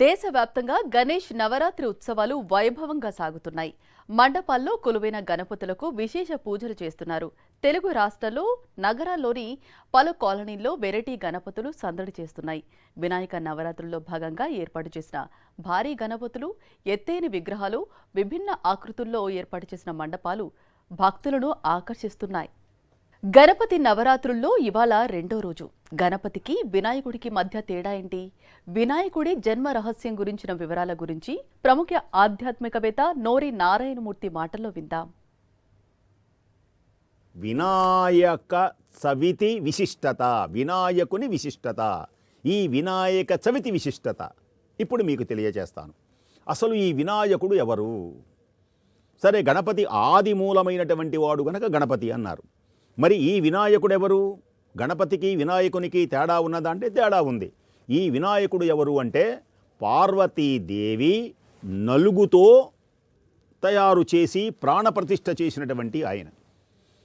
దేశవ్యాప్తంగా గణేష్ నవరాత్రి ఉత్సవాలు వైభవంగా సాగుతున్నాయి. మండపాల్లో కొలువైన గణపతులకు విశేష పూజలు చేస్తున్నారు. తెలుగు రాష్ట్రాల్లో నగరాల్లోని పలు కాలనీల్లో వెరైటీ గణపతులు సందడి చేస్తున్నాయి. వినాయక నవరాత్రుల్లో భాగంగా ఏర్పాటు చేసిన భారీ గణపతులు, ఎత్తైన విగ్రహాలు, విభిన్న ఆకృతుల్లో ఏర్పాటు చేసిన మండపాలు భక్తులను ఆకర్షిస్తున్నాయి. గణపతి నవరాత్రుల్లో ఇవాళ రెండో రోజు. గణపతికి వినాయకుడికి మధ్య తేడా ఏంటి? వినాయకుడి జన్మ రహస్యం గురించిన వివరాల గురించి ప్రముఖ ఆధ్యాత్మికవేత్త నోరి నారాయణమూర్తి మాటల్లో విందాం. వినాయక చవితి విశిష్టత, వినాయకుని విశిష్టత, ఈ వినాయక చవితి విశిష్టత ఇప్పుడు మీకు తెలియజేస్తాను. అసలు ఈ వినాయకుడు ఎవరు? సరే, గణపతి ఆది మూలమైనటువంటి వాడు గనక గణపతి అన్నారు. మరి ఈ వినాయకుడు ఎవరు? గణపతికి వినాయకునికి తేడా ఉన్నదా అంటే తేడా ఉంది. ఈ వినాయకుడు ఎవరు అంటే పార్వతీదేవి నలుగుతో తయారు చేసి ప్రాణప్రతిష్ఠ చేసినటువంటి ఆయన.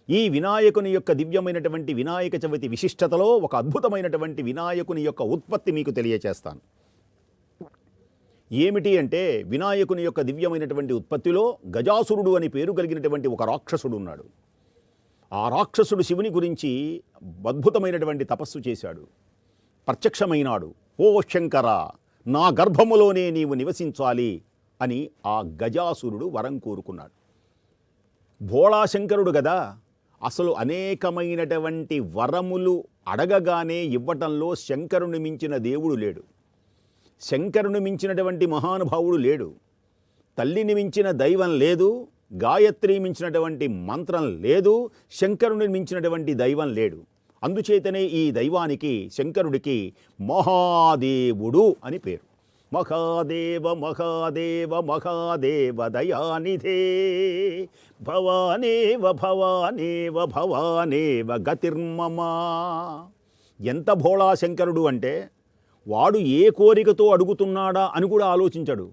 ఈ వినాయకుని యొక్క దివ్యమైనటువంటి వినాయక చవితి విశిష్టతలో ఒక అద్భుతమైనటువంటి వినాయకుని యొక్క ఉత్పత్తి మీకు తెలియచేస్తాను. ఏమిటి అంటే, వినాయకుని యొక్క దివ్యమైనటువంటి ఉత్పత్తిలో గజాసురుడు అని పేరు కలిగినటువంటి ఒక రాక్షసుడు ఉన్నాడు. ఆ రాక్షసుడు శివుని గురించి అద్భుతమైనటువంటి తపస్సు చేశాడు. ప్రత్యక్షమైనాడు. ఓ శంకర, నా గర్భములోనే నీవు నివసించాలి అని ఆ గజాసురుడు వరం కోరుకున్నాడు. భోళాశంకరుడు కదా, అసలు అనేకమైనటువంటి వరములు అడగగానే ఇవ్వటంలో శంకరుని మించిన దేవుడు లేడు. శంకరుని మించినటువంటి మహానుభావుడు లేడు. తల్లిని మించిన దైవం లేదు. గాయత్రి మించినటువంటి మంత్రం లేదు. శంకరుని మించినటువంటి దైవం లేడు. అందుచేతనే ఈ దైవానికి, శంకరుడికి మహాదేవుడు అని పేరు. మహాదేవ మహాదేవ మహాదేవ దయానిధే భవానేవ భవానేవ భవానేవ గతిర్మమా. ఎంత భోళాశంకరుడు అంటే, వాడు ఏ కోరికతో అడుగుతున్నాడా అని కూడా ఆలోచించడు.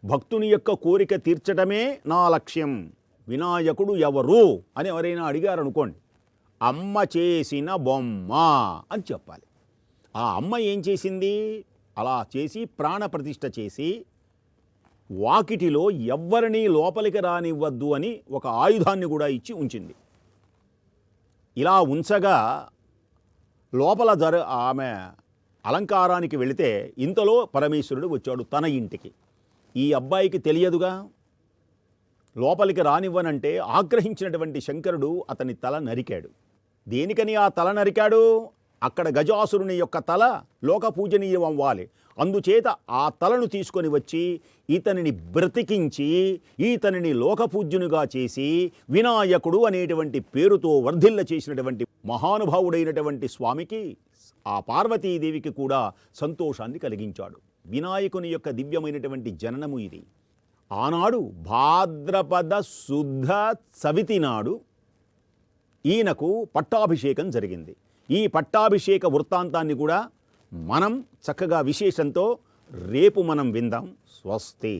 భక్తుని యొక్క కోరిక తీర్చడమే నా లక్ష్యం. వినాయకుడు ఎవరు అని ఎవరైనా అడిగారనుకోండి, అమ్మ చేసిన బొమ్మ అని చెప్పాలి. ఆ అమ్మ ఏం చేసింది? అలా చేసి ప్రాణప్రతిష్ఠ చేసి వాకిటిలో ఎవ్వరినీ లోపలికి రానివ్వద్దు అని ఒక ఆయుధాన్ని కూడా ఇచ్చి ఉంచింది. ఇలా ఉంచగా లోపల ఆమె అలంకారానికి వెళితే ఇంతలో పరమేశ్వరుడు వచ్చాడు తన ఇంటికి. ఈ అబ్బాయికి తెలియదుగా, లోపలికి రానివ్వనంటే ఆగ్రహించినటువంటి శంకరుడు అతని తల నరికాడు. దేనికని ఆ తల నరికాడు? అక్కడ గజాసురుని యొక్క తల లోక పూజనీయం అవ్వాలి. అందుచేత ఆ తలను తీసుకొని వచ్చి ఇతనిని బ్రతికించి ఈతనిని లోకపూజ్యునిగా చేసి వినాయకుడు అనేటువంటి పేరుతో వర్ధిల్ల చేసినటువంటి మహానుభావుడైనటువంటి స్వామికి, ఆ పార్వతీదేవికి కూడా సంతోషాన్ని కలిగించాడు. వినాయకుని యొక్క దివ్యమైనటువంటి జననము ఇది. ఆనాడు భాద్రపద శుద్ధ చవితి నాడు ఈయనకు పట్టాభిషేకం జరిగింది. ఈ పట్టాభిషేక వృత్తాంతాన్ని కూడా మనం చక్కగా విశేషంతో రేపు మనం విందాం. స్వస్తి.